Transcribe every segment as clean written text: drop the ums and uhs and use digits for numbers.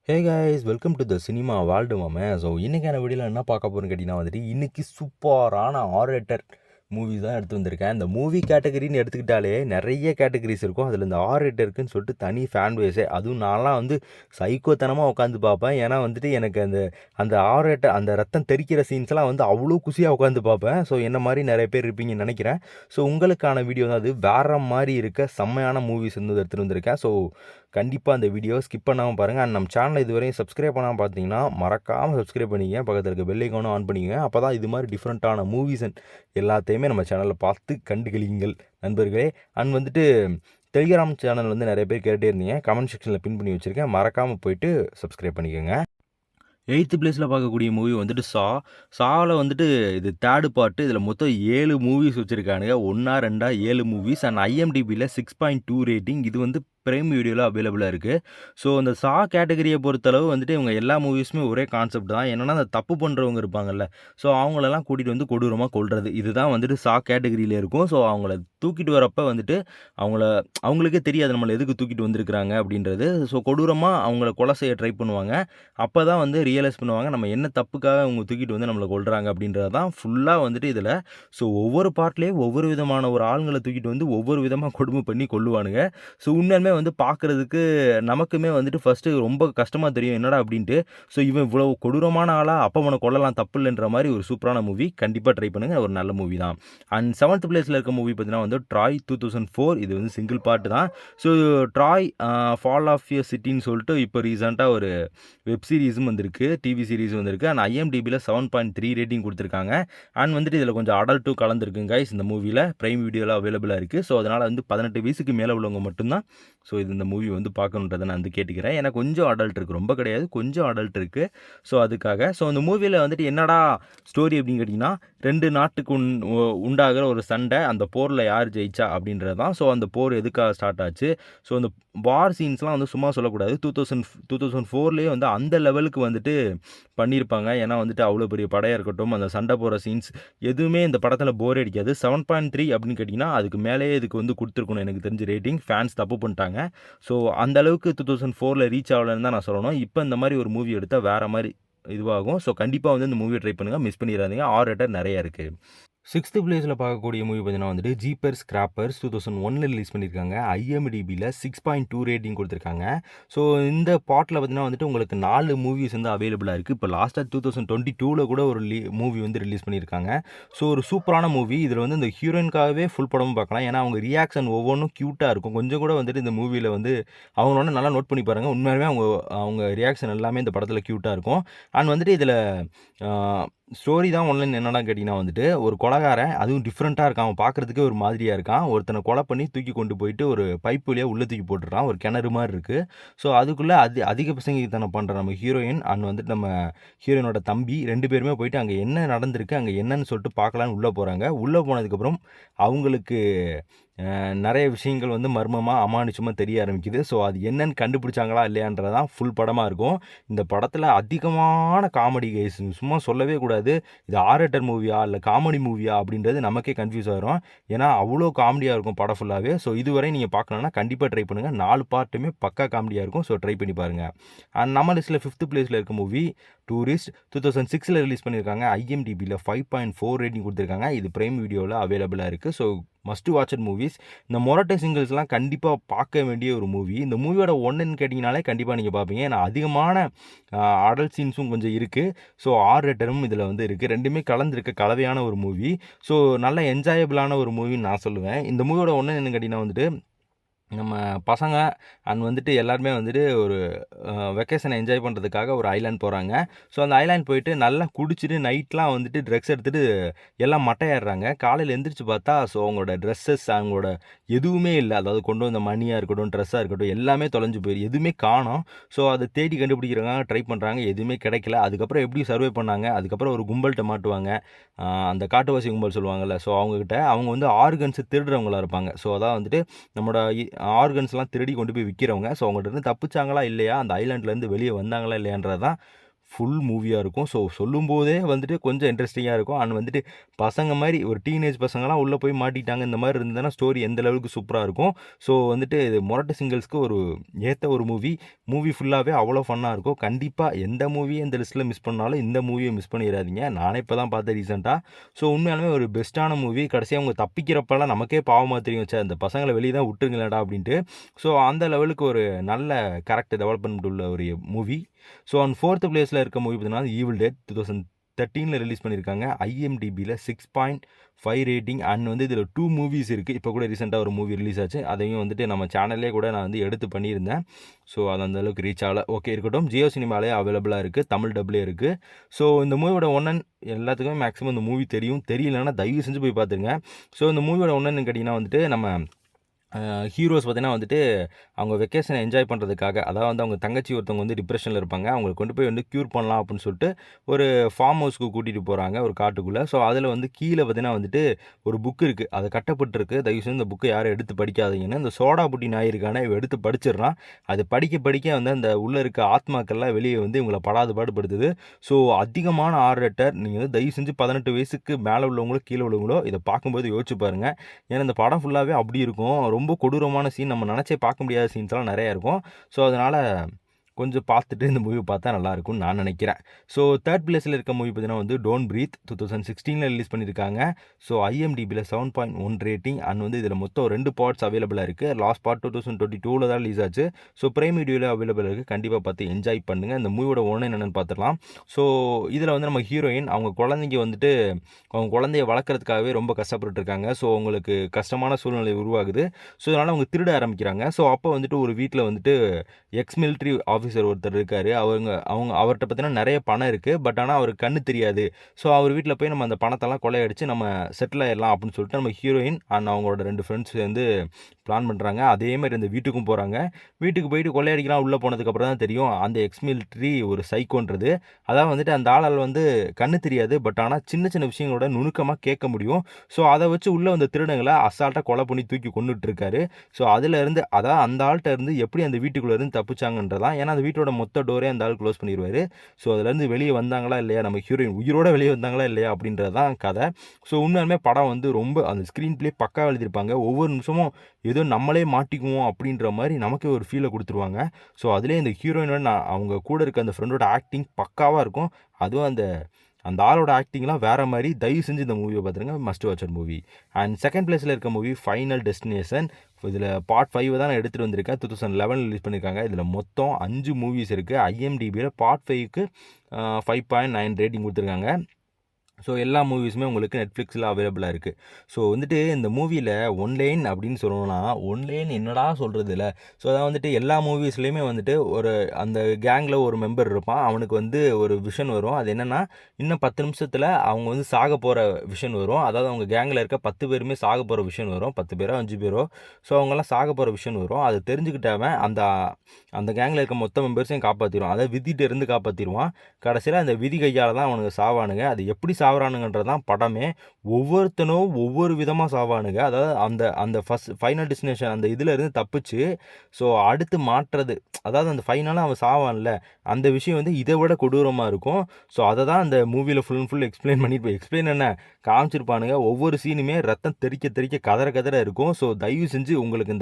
Hey guys welcome to the cinema world மாமே. So இன்றைக்கான வீடியோவில் என்ன பார்க்க போகிறோன்னு கேட்டிங்கன்னா இன்றைக்கி சூப்பரான ஆரேட்டர் மூவி தான் எடுத்து வந்திருக்கேன். இந்த மூவி கேட்டகரின்னு எடுத்துக்கிட்டாலே நிறைய கேட்டகரிஸ் இருக்கும். அதில் இந்த ஆரேட்டருக்குன்னு சொல்லிட்டு தனி ஃபேன் பேஸே. அதுவும் நான்லாம் சைக்கோத்தனமாக உட்காந்து பார்ப்பேன். ஏன்னா எனக்கு அந்த அந்த ஆரேட்டர் அந்த ரத்தம் தெறிக்கிற சீன்ஸ்லாம் அவ்வளோ குஷியாக உட்காந்து பார்ப்பேன். ஸோ என்ன மாதிரி நிறைய பேர் இருப்பீங்கன்னு நினைக்கிறேன். ஸோ உங்களுக்கான வீடியோ தான் அது. வேறு மாதிரி இருக்க செம்மையான மூவிஸ் எடுத்துகிட்டு வந்திருக்கேன். ஸோ கண்டிப்பாக அந்த வீடியோ ஸ்கிப் பண்ணாமல் பாருங்கள். அண்ட் நம்ம சேனலை இதுவரையும் சப்ஸ்கிரைப் பண்ணாமல் பார்த்தீங்கன்னா மறக்காமல் சப்ஸ்கிரைப் பண்ணிங்க. பக்கத்தில் இருக்க பெல் ஐக்கானும் ஆன் பண்ணிங்க. அப்போ தான் இது மாதிரி டிஃப்ரெண்ட்டான மூவிஸ் எல்லாத்தையுமே நம்ம சேனலில் பார்த்து கண்டுகளிங்கள் நண்பர்களே. அண்ட் டெலிகிராம் சேனல் நிறைய பேர் கேட்டே இருந்தீங்க. கமெண்ட் செக்ஷனில் பின் பண்ணி வச்சுருக்கேன். மறக்காமல் போயிட்டு சப்ஸ்கிரைப் பண்ணிக்கோங்க. 8th பிளேஸில் பார்க்கக்கூடிய மூவி சாவில் இது தேர்டு பார்ட்டு. இதில் மொத்தம் 7 மூவிஸ் வச்சுருக்கானுங்க. 1 2 7 மூவிஸ். அண்ட் IMDbயில் 6.2 ரேட்டிங். இது பிரைம் வீடியோவில் அவைலபிளாக இருக்குது. ஸோ அந்த கேட்டகரியை பொறுத்தளவு இவங்க எல்லா மூவிஸுமே ஒரே கான்செப்ட் தான். என்னென்னா அந்த தப்பு பண்ணுறவங்க இருப்பாங்கல்ல, ஸோ அவங்களெல்லாம் கூட்டிகிட்டு கொடூரமாக கொள்வது. இதுதான் கேட்டகரியில் இருக்கும். ஸோ அவங்கள தூக்கிட்டு வரப்போ அவங்களுக்கே தெரியாது நம்மளை எதுக்கு தூக்கிட்டு வந்திருக்கிறாங்க அப்படின்றது. ஸோ கொடூரமாக அவங்கள கொலை செய்ய ட்ரை பண்ணுவாங்க. அப்போ தான் ரியலைஸ் பண்ணுவாங்க நம்ம என்ன தப்புக்காக அவங்க தூக்கிட்டு நம்மளை கொள்கிறாங்க அப்படின்றது தான் ஃபுல்லாக இதில். ஸோ ஒவ்வொரு பார்ட்லேயும் ஒவ்வொரு விதமான ஒரு ஆளுங்களை தூக்கிட்டு ஒவ்வொரு விதமாக கொடுமை பண்ணி கொள்ளுவானுங்க. ஸோ உண்மையுமே பார்க்குறதுக்கு நமக்குமே ஃபஸ்ட்டு ரொம்ப கஷ்டமாக தெரியும் என்னடா அப்படின்ட்டு. ஸோ இவன் இவ்வளோ கொடூரமான ஆளாக அப்போ அவனை கொள்ளலாம் தப்பு இல்லைன்ற மாதிரி ஒரு சூப்பரான மூவி. கண்டிப்பாக ட்ரை பண்ணுங்கள். ஒரு நல்ல மூவி தான். அண்ட் 7th பிளேஸில் இருக்க மூவி பார்த்தீங்கன்னா ட்ராய் 2004. இது சிங்கிள் பார்ட் தான். ஸோ ட்ராய் ஃபால் ஆஃப் யர் சிட்டின்னு சொல்லிட்டு இப்போ ரீசெண்டாக ஒரு வெப் சீரிஸும் வந்திருக்கு, டிவி சீரிஸும் வந்திருக்கு. அண்ட் IMDbயில் 7.3 ரேட்டிங் கொடுத்துருக்காங்க. அண்ட் இதில் கொஞ்சம் அடல்ட்டும் கலந்துருக்குங்க கைஸ். இந்த மூவியில் பிரைம் வீடியோவில் அவைலபிளாக இருக்குது. ஸோ அதனால் 18 வயசுக்கு மேலே உள்ளவங்க மட்டும்தான் ஸோ இந்த மூவி பார்க்கணுன்றதை நான் கேட்டுக்கிறேன். ஏன்னா கொஞ்சம் அடல்ட் இருக்குது, ரொம்ப கிடையாது, கொஞ்சம் அடல்ட் இருக்குது. ஸோ அதுக்காக இந்த மூவியில் என்னடா ஸ்டோரி அப்படின்னு கேட்டிங்கன்னா, 2 நாட்டுக்கு உண்டாகிற ஒரு சண்டை. அந்த போரில் யார் ஜெயிச்சா அப்படின்றது தான். ஸோ அந்த போர் எதுக்காக ஸ்டார்ட் ஆச்சு. ஸோ அந்த வார் சீன்ஸ்லாம் சும்மா சொல்லக்கூடாது. 2004லேயே அந்த லெவலுக்கு பண்ணியிருப்பாங்க. ஏன்னா அவ்வளோ பெரிய படையாக இருக்கட்டும், அந்த சண்டை போகிற சீன்ஸ் எதுவுமே இந்த படத்தில் போர் அடிக்காது. 7.3 அப்படின்னு கேட்டிங்கன்னா அதுக்கு மேலேயே இதுக்கு கொடுத்துருக்கணும் எனக்கு தெரிஞ்ச ரேட்டிங். ஃபேன்ஸ் தப்பு பண்ணிட்டாங்க. ஸோ அந்த அளவுக்கு 2004ல் ரீச் ஆகலன்னு தான் நான் சொல்லணும். இப்போ இந்த மாதிரி ஒரு மூவி எடுத்தால் வேறு மாதிரி இதுவாகும். ஸோ கண்டிப்பாக இந்த மூவியை ட்ரை பண்ணுங்கள், மிஸ் பண்ணிடாதீங்க. ஆர்டர் நிறைய இருக்குது. 6th பிளேஸில் பார்க்கக்கூடிய மூவி பார்த்தீங்கன்னா ஜீப்பர்ஸ் கிராப்பர்ஸ் 2001 ரிலீஸ் பண்ணியிருக்காங்க. IMDbயில் 6.2 ரேட்டிங் கொடுத்துருக்காங்க. ஸோ இந்த பாட்டில் பார்த்தீங்கன்னா உங்களுக்கு 4 மூவிஸ் அவைலபிளாக இருக்குது. இப்போ லாஸ்ட்டாக 2022ல் கூட ஒரு மூவி ரிலீஸ் பண்ணியிருக்காங்க. ஸோ ஒரு சூப்பரான மூவி. இதில் இந்த ஹீரோயின்காகவே ஃபுல் படமும் பார்க்கலாம். ஏன்னா அவங்க ரியாக்ஷன் ஒவ்வொன்றும் க்யூட்டாக இருக்கும். கொஞ்சம் கூட இந்த மூவியில் அவங்களோட நல்லா நோட் பண்ணி பாருங்கள். உண்மையாகவே அவங்க ரியாக்ஷன் எல்லாமே இந்த படத்தில் க்யூட்டாக இருக்கும். அண்ட் இதில் ஸ்டோரி தான் ஒன்லைன் என்னென்னா கேட்டிங்கன்னா ஒரு கொலைகாரன், அதுவும் டிஃப்ரெண்ட்டாக இருக்கான். அவன் பார்க்குறதுக்கே ஒரு மாதிரியாக இருக்கான். ஒருத்தனை கொலை பண்ணி தூக்கி கொண்டு போயிட்டு ஒரு பைப் வழியாக உள்ளே தூக்கி போட்டுடுறான். ஒரு கிணறு மாதிரி இருக்குது. ஸோ அதுக்குள்ளே அதிக பசங்கத்தனம் பண்ணுற நம்ம ஹீரோயின் அண்ட் நம்ம ஹீரோயினோட தம்பி 2 பேருமே போயிட்டு அங்கே என்ன நடந்திருக்கு, அங்கே என்னன்னு சொல்லிட்டு பார்க்கலான்னு உள்ளே போகிறாங்க. உள்ளே போனதுக்கப்புறம் அவங்களுக்கு நிறைய விஷயங்கள் மர்மமாக அமானுஷமாக தெரிய ஆரம்பிக்குது. ஸோ அது என்னன்னு கண்டுபிடிச்சாங்களா இல்லையான்றதான் ஃபுல் படமாக இருக்கும். இந்த படத்தில் அதிகமான காமெடி கைஸ், சும்மா சொல்லவே கூடாது. இது ஆரேட்டர் மூவியா இல்லை காமெடி மூவியா அப்படின்றது நமக்கே கன்ஃபியூஸ் ஆகிரும். ஏன்னா அவ்வளோ காமெடியாக இருக்கும் படம் ஃபுல்லாகவே. ஸோ இதுவரை நீங்கள் பார்க்கணுன்னா கண்டிப்பாக ட்ரை பண்ணுங்கள். 4 பார்ட்டுமே பக்கா காமெடியாக இருக்கும். ஸோ ட்ரை பண்ணி பாருங்கள். அண்ட் நம்ம லிஸ்ட்டில் 5th பிளேஸில் இருக்க மூவி டூரிஸ்ட் 2006ல் ரிலீஸ் பண்ணியிருக்காங்க. IMDbயில் 5.4 ரேட்டிங் கொடுத்துருக்காங்க. இது பிரைம் வீடியோவில் அவைலபிளாக இருக்குது. So must watched movies. இந்த மொரட்டை சிங்கிள்ஸ்லாம் கண்டிப்பாக பார்க்க வேண்டிய ஒரு மூவி. இந்த மூவியோட ஒன்றுன்னு கேட்டிங்கனாலே கண்டிப்பாக நீங்கள் பார்ப்பீங்க. ஏன்னா அதிகமான அடல்ட் சீன்ஸும் கொஞ்சம் இருக்குது. ஸோ ரேட்டரும் இதில் இருக்குது. ரெண்டுமே கலந்துருக்க கலவையான ஒரு மூவி. ஸோ நல்ல என்ஜாயபிளான ஒரு மூவின்னு நான் சொல்லுவேன். இந்த மூவியோட ஒன்று என்னன்னு கேட்டிங்கன்னா நம்ம பசங்க அண்ட் எல்லாருமே ஒரு வெக்கேஷனை என்ஜாய் பண்ணுறதுக்காக ஒரு ஐலாண்ட் போகிறாங்க. ஸோ அந்த ஐலாண்ட் போயிட்டு நல்லா குடிச்சிட்டு நைட்லாம் ட்ரக்ஸ் எடுத்துகிட்டு எல்லாம் மட்டையாடுறாங்க. காலையில் எந்திரிச்சு பார்த்தா ஸோ அவங்களோட ட்ரெஸ்ஸஸ் அவங்களோட எதுவுமே இல்லை. அதாவது கொண்டு வந்த மணியாக இருக்கட்டும், ட்ரெஸ்ஸாக இருக்கட்டும், எல்லாமே தொலைஞ்சு போயிடும், எதுவுமே காணோம். ஸோ அதை தேடி கண்டுபிடிக்கிறாங்க, ட்ரை பண்ணுறாங்க, எதுவுமே கிடைக்கல. அதுக்கப்புறம் எப்படி சர்வே பண்ணாங்க, அதுக்கப்புறம் ஒரு கும்பல்கிட்ட மாட்டுவாங்க. அந்த காட்டுவாசி கும்பல் சொல்லுவாங்கள்ல, ஸோ அவங்க ஆர்கன்ஸு திருடுறவங்களா இருப்பாங்க. ஸோ அதான் நம்மளோட ஆர்கன்ஸ்லாம் திருடி கொண்டு போய் விற்கிறவங்க. ஸோ அவங்கள்ட்ட தப்பிச்சாங்களா இல்லையா, அந்த ஐலாண்ட்லேருந்து வெளியே வந்தாங்களா இல்லையான்றது தான் ஃபுல் மூவியாக இருக்கும். ஸோ சொல்லும்போதே வந்துட்டு கொஞ்சம் இன்ட்ரெஸ்டிங்காக இருக்கும். அண்ட் வந்துட்டு பசங்க மாதிரி ஒரு டீனேஜ் பசங்களாம் உள்ளே போய் மாட்டிட்டாங்க இந்த மாதிரி இருந்ததுன்னா ஸ்டோரி எந்த அளவுக்கு சூப்பராக இருக்கும். ஸோ வந்துட்டு இது மொரட்டு சிங்கிள்ஸ்க்கு ஒரு ஏற்ற ஒரு மூவி ஃபுல்லாகவே அவ்வளோ ஃபன்னாக இருக்கும். கண்டிப்பாக எந்த மூவியை இந்த லிஸ்ட்டில் மிஸ் பண்ணாலும் இந்த மூவியை மிஸ் பண்ணிடாதீங்க. நானே இப்போ தான் பார்த்தேன் ரீசெண்டாக. ஸோ உண்மையாலுமே ஒரு பெஸ்ட்டான மூவி. கடைசியாக அவங்க தப்பிக்கிறப்பெல்லாம் நமக்கே பாவமாக தெரியும், வச்சா அந்த பசங்களை வெளியே தான் விட்டுருங்களேடா அப்படின்ட்டு. ஸோ அந்த லெவலுக்கு ஒரு நல்ல கேரக்டர் டெவலப்மெண்ட் உள்ள ஒரு மூவி. ஸோ ஆன் 4th பிளேஸில் இருக்க மூவி பார்த்தீங்கன்னா ஈவில் டெட் 2013 ரிலீஸ் பண்ணியிருக்காங்க. IMDbயில் 6.5 ரேட்டிங். அண்ட் வந்து இதில் 2 மூவிஸ் இருக்குது. இப்போ கூட ரீசெண்டாக ஒரு மூவி ரிலீஸ் ஆச்சு. அதையும் வந்துட்டு நம்ம சேனல்லே கூட நான் வந்து எடுத்து பண்ணியிருந்தேன். ஸோ அது அந்த அளவுக்கு ரீச் ஆகலை. ஓகே இருக்கட்டும். ஜியோ சினிமாலே அவைலபிளாக இருக்குது, தமிழ் டப்லே இருக்குது. ஸோ இந்த மூவியோட ஒன்னன் எல்லாத்துக்குமே மேக்ஸிமம் இந்த மூவி தெரியலன்னா தயவு செஞ்சு போய் பார்த்துருங்க. ஸோ இந்த மூவியோட ஒன்னன்னு கேட்டிங்கன்னா வந்துட்டு நம்ம ஹீரோஸ் பார்த்தீங்கன்னா வந்துட்டு அவங்க வெக்கேஷனை என்ஜாய் பண்ணுறதுக்காக, அதாவது வந்து அவங்க தங்கச்சி ஒருத்தவங்க வந்து டிப்ரெஷனில் இருப்பாங்க, அவங்களை கொண்டு போய் வந்து க்யூர் பண்ணலாம் அப்படின்னு சொல்லிட்டு ஒரு ஃபார்ம் ஹவுஸ்க்கு கூட்டிகிட்டு போகிறாங்க ஒரு காட்டுக்குள்ளே. ஸோ அதில் வந்து கீழே பார்த்தீங்கன்னா வந்துட்டு ஒரு புக் இருக்குது, அது கட்டப்பட்டிருக்கு. தயவுசெய்து இந்த புக்கை யாரும் எடுத்து படிக்காதீங்கன்னு இந்த சோடா புட்டி நாய் இருக்கானே இவன் எடுத்து படிச்சிடறான். அது படிக்க வந்து அந்த உள்ளே இருக்க ஆத்மாக்கள்லாம் வெளியே வந்து இவங்களை பாடுபடுத்துது. ஸோ அதிகமான ஆர்டர் நீங்கள் வந்து தயவு செஞ்சு 18 வயசுக்கு மேலே உள்ளவங்களோ கீழே உள்ளவங்களோ இதை பார்க்கும்போது யோசிச்சு பாருங்கள். ஏன்னா இந்த படம் ஃபுல்லாகவே அப்படி இருக்கும். ரொம்ப கொடூரமான சீன், நம்ம நினச்சே பார்க்க முடியாத சீன்ஸ்லாம் நிறையா இருக்கும். ஸோ அதனால் கொஞ்சம் பார்த்துட்டு இந்த மூவி பார்த்தா நல்லாயிருக்கும்னு நான் நினைக்கிறேன். ஸோ 3rd பிளேஸில் இருக்க மூவி பார்த்தீங்கன்னா வந்து டோன்ட் பிரீத் 2016 ரிலீஸ் பண்ணியிருக்காங்க. ஸோ IMDbயில் 7.1 ரேட்டிங். அண்ட் வந்து இதில் மொத்தம் 2 பார்ட்ஸ் அவைலபிளாக இருக்குது. லாஸ்ட் பார்ட் 2022 தான் ரிலீஸ் ஆச்சு. ஸோ பிரைம் வீடியோவில் அவைலபிள் இருக்குது. கண்டிப்பாக பார்த்து என்ஜாய் பண்ணுங்கள். இந்த மூவியோட ஒன்று என்னென்னு பார்த்துடலாம். ஸோ இதில் வந்து நம்ம ஹீரோயின் அவங்க குழந்தைங்க வந்துட்டு அவங்க குழந்தைய வளர்க்குறதுக்காகவே ரொம்ப கஷ்டப்பட்டுருக்காங்க. ஸோ அவங்களுக்கு கஷ்டமான சூழ்நிலை உருவாகுது. ஸோ அதனால் அவங்க திருட ஆரம்பிக்கிறாங்க. ஸோ அப்போ வந்துட்டு ஒரு வீட்டில் வந்துட்டு எக்ஸ் மிலிட்ரி ஆஃபீஸர் ஒருத்தர் இருக்கார். அவர்கிட்ட பார்த்தீங்கன்னா நிறைய பணம் இருக்குது. பட் ஆனால் அவருக்கு கண்ணு தெரியாது. ஸோ அவர் வீட்டில் போய் நம்ம அந்த பணத்தெல்லாம் கொள்ளையடிச்சு நம்ம செட்டில் ஆயிடலாம் அப்படின்னு சொல்லிட்டு நம்ம ஹீரோயின் அண்ட் அவங்களோட 2 ஃப்ரெண்ட்ஸ் வந்து பிளான் பண்ணுறாங்க. அதே மாதிரி அந்த வீட்டுக்கும் போகிறாங்க. வீட்டுக்கு போயிட்டு கொள்ளையடிக்கலாம் உள்ளே போனதுக்கப்புறம் தான் தெரியும் அந்த எக்ஸ் மிலிட்ரி ஒரு சைக்கோன்றது. அதான் வந்துட்டு அந்த ஆளால் வந்து கண்ணு தெரியாது. பட் ஆனால் சின்ன சின்ன விஷயங்களோட நுணுக்கமாக கேட்க முடியும். ஸோ அதை வச்சு உள்ளே வந்த திருடங்களை அசால்ட்டாக கொலை பண்ணி தூக்கி கொண்டுட்டு இருக்காரு. ஸோ அதிலேருந்து அதான் அந்த ஆள்கிட்ட இருந்து எப்படி அந்த வீட்டுக்குள்ளே இருந்து தப்பிச்சாங்கன்றதான். ஏன்னா அந்த வீட்டோட மொத்த டோரே அந்த ஆள் க்ளோஸ் பண்ணிடுவார். ஸோ அதுலேருந்து வெளியே வந்தாங்களா இல்லையா, நம்ம ஹீரோயின் உயிரோட வெளியே வந்தாங்களா இல்லையா அப்படின்றது தான் கதை. ஸோ உண்மையாலுமே படம் வந்து ரொம்ப அந்த ஸ்க்ரீன் பிளே பக்கா எழுதியிருப்பாங்க. ஒவ்வொரு நிமிஷமும் ஏதோ நம்மளே மாட்டிக்குவோம் அப்படின்ற மாதிரி நமக்கே ஒரு ஃபீலை கொடுத்துருவாங்க. ஸோ அதுலேயே இந்த ஹீரோயினோட அவங்க கூட இருக்க அந்த ஃப்ரெண்டோட ஆக்டிங் பக்காவாக இருக்கும். அதுவும் அந்த ஆளோட ஆக்டிங்லாம் வேறு மாதிரி. தயவு செஞ்சு இந்த மூவியை பார்த்துருங்க. Must watch movie. And 2nd பிளேஸில் இருக்க மூவி ஃபைனல் டெஸ்டினேஷன். இதில் பார்ட் 5 தான் நான் எடுத்துகிட்டு வந்திருக்கேன். 2011 ரிலீஸ் பண்ணியிருக்காங்க. இதில் மொத்தம் 5 மூவிஸ் இருக்குது. IMDbயில் பார்ட் 5க்கு 5.9 ரேட்டிங் கொடுத்துருக்காங்க. ஸோ எல்லா மூவிஸுமே உங்களுக்கு நெட்ஃப்ளிக்ஸில் அவைலபிளாக இருக்குது. ஸோ வந்துட்டு இந்த மூவியில் ஒன்லைன் அப்படின்னு சொல்லணும்னா ஒன்லைன் என்னடா சொல்கிறது இல்லை. ஸோ அதான் வந்துட்டு எல்லா மூவிஸ்லேயுமே வந்துட்டு ஒரு அந்த கேங்கில் ஒரு மெம்பர் இருப்பான். அவனுக்கு வந்து ஒரு விஷன் வரும். அது என்னென்னா இன்னும் 10 நிமிஷத்தில் அவங்க வந்து சாக போகிற விஷன் வரும். அதாவது அவங்க கேங்கில் இருக்க 10 பேருமே சாக போகிற விஷன் வரும். 10 பேரோ 5 பேரோ. ஸோ அவங்கெல்லாம் சாக போகிற விஷன் வரும். அது தெரிஞ்சுக்கிட்டாமல் அந்த கேங்கில் இருக்க மொத்த மெம்பர்ஸையும் காப்பாற்றிடுவான். அதாவது விதிகிட்ட இருந்து காப்பாற்றிடுவான். கடைசியில் அந்த விதி கையால் தான் அவனுக்கு சாவானுங்க. அது எப்படி சாவறானுங்கன்றது தான் படமே. ஒவ்வொருத்தனும் ஒவ்வொரு விதமாக சாவானுங்க. அதாவது அந்த ஃபைனல் டெஸ்டினேஷன் அந்த இதில் இருந்து தப்பிச்சு ஸோ அடுத்து மாற்றுறது, அதாவது அந்த ஃபைனலாக அவன் சாவான்ல அந்த விஷயம் வந்து இதை விட கொடூரமாக இருக்கும். ஸோ அதை தான் அந்த மூவியில் ஃபுல் எக்ஸ்பிளைன் பண்ணிட்டு எக்ஸ்பிளைன் என்ன காமிச்சிருப்பானுங்க. ஒவ்வொரு சீனுமே ரத்தம் தெறிக்க கதற இருக்கும். ஸோ தயவு செஞ்சு உங்களுக்கு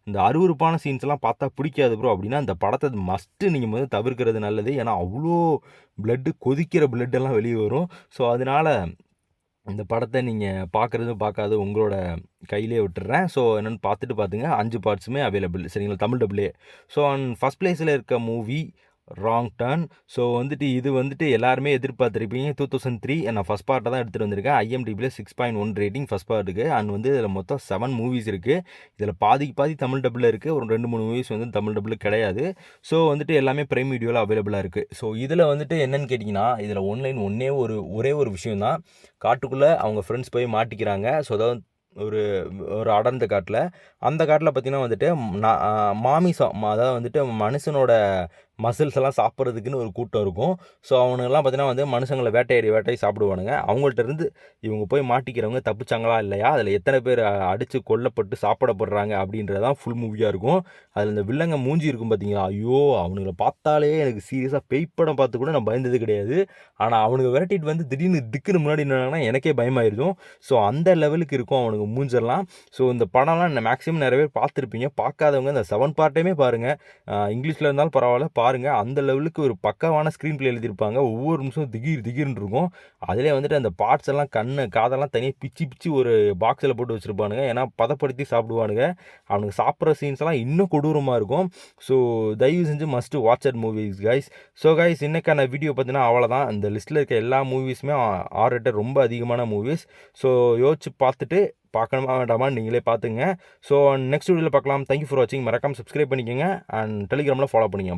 இந்த அருவருப்பான சீன்ஸ்லாம் பார்த்தா பிடிக்காது ப்ரோ அப்படின்னா அந்த படத்தை மஸ்ட்டு நீங்கள் வந்து தவிர்க்கிறது நல்லது. ஏன்னா அவ்வளோ பிளட்டு கொதிக்கிற பிளட்டெல்லாம் வெளியே வரும். ஸோ அதனால் இந்த படத்தை நீங்கள் பார்க்காது உங்களோட கையிலே விட்டுறேன். ஸோ என்னென்னு பார்த்துங்க. 5 பார்ட்ஸுமே அவைலபிள் சரிங்களா, தமிழ் டபுளே. ஸோ ஃபஸ்ட் பிளேஸில் இருக்க மூவி ராங் டர்ன். ஸோ இது வந்துட்டு எல்லாருமே எதிர்பார்த்துருப்பீங்க. 2003 நான் ஃபஸ்ட் பார்ட்டை தான் எடுத்துகிட்டு வந்திருக்கேன். IMDbயில் 6.1 ரேட்டிங் ஃபஸ்ட் பார்ட்டுக்கு. அண்ட் வந்து இதில் மொத்தம் 7 மூவிஸ் இருக்குது. இதில் பாதி தமிழ் டபுளில் இருக்குது. ஒரு 2-3 மூவிஸ் வந்து தமிழ் டபுள் கிடையாது. ஸோ வந்துட்டு எல்லாமே பிரைம் வீடியோவில் அவைலபிளாக இருக்குது. ஸோ இதில் வந்துட்டு என்னென்னு கேட்டிங்கன்னா இதில் ஒரே ஒரு விஷயம் தான். காட்டுக்குள்ளே அவங்க ஃப்ரெண்ட்ஸ் போய் மாட்டிக்கிறாங்க. ஸோ அதாவது ஒரு அடர்ந்த காட்டில். அந்த காட்டில் பார்த்திங்கன்னா வந்துட்டு மாமிசம், அதாவது வந்துட்டு மனுஷனோட மசில்ஸ் எல்லாம் சாப்பிட்றதுக்குன்னு ஒரு கூட்டம் இருக்கும். ஸோ அவனுங்கெல்லாம் பார்த்தீங்கன்னா வந்து மனுஷங்களை வேட்டையாடி சாப்பிடுவானுங்க. அவங்கள்ட்ட இருந்து இவங்க போய் மாட்டிக்கிறவங்க தப்பிச்சாங்களா இல்லையா, அதில் எத்தனை பேர் அடித்து கொல்லப்பட்டு சாப்பிடப்படுறாங்க அப்படின்றது தான் ஃபுல் மூவியாக இருக்கும். அதில் இந்த வில்லங்க மூஞ்சி இருக்கும் பார்த்தீங்களா, ஐயோ அவனுங்களை பார்த்தாலே எனக்கு சீரியஸாக பேய் படம் பார்த்து கூட நான் பயந்தது கிடையாது. ஆனால் அவனுங்க விரட்டிட்டு வந்து திடீர்னு திக்குன்னு முன்னாடி நின்னாங்கன்னா எனக்கே பயமாயிருக்கும். ஸோ அந்த லெவலுக்கு இருக்கும் அவனுக்கு மூஞ்செல்லாம். ஸோ இந்த படம்லாம் மேக்ஸிமம் நிறைய பேர் பார்த்துருப்பீங்க. பார்க்காதவங்க இந்த 7 பார்ட்டையுமே பாருங்கள். இங்கிலீஷில் இருந்தாலும் பரவாயில்ல பாருங்கள். அந்த லெவலுக்கு ஒரு பக்காவான ஸ்க்ரீன் ப்ளே எழுதியிருப்பாங்க. ஒவ்வொரு நிமிஷம் திடீர்னு இருக்கும். அதிலே வந்துட்டு அந்த பார்ட்ஸ் எல்லாம் கண்ணு காதெல்லாம் தனியாக பிச்சு ஒரு பாக்ஸில் போட்டு வச்சுருப்பானுங்க. ஏன்னா பதப்படுத்தி சாப்பிடுவானுங்க. அவனுக்கு சாப்பிட்ற சீன்ஸ்லாம் இன்னும் கொடூரமாக இருக்கும். ஸோ தயவு செஞ்சு must watch at movies guys. So guys இன்னைக்கான வீடியோ பார்த்தீங்கன்னா அவ்வளோதான். இந்த லிஸ்ட்டில் இருக்க எல்லா மூவிஸுமே ஆர் ரேட்டட் ரொம்ப அதிகமான மூவிஸ். ஸோ யோசிச்சு பார்த்துட்டு பார்க்கணுமா வேண்டாமான்னு நீங்களே பார்த்துங்க. ஸோ நெக்ஸ்ட் வீடியோவில் பார்க்கலாம். தேங்க்யூ ஃபார் வாட்சிங். மறக்காமல் சப்ஸ்கிரைப் பண்ணிக்கோங்க அண்ட் டெலிகிராமில் ஃபாலோ பண்ணிக்கோங்க.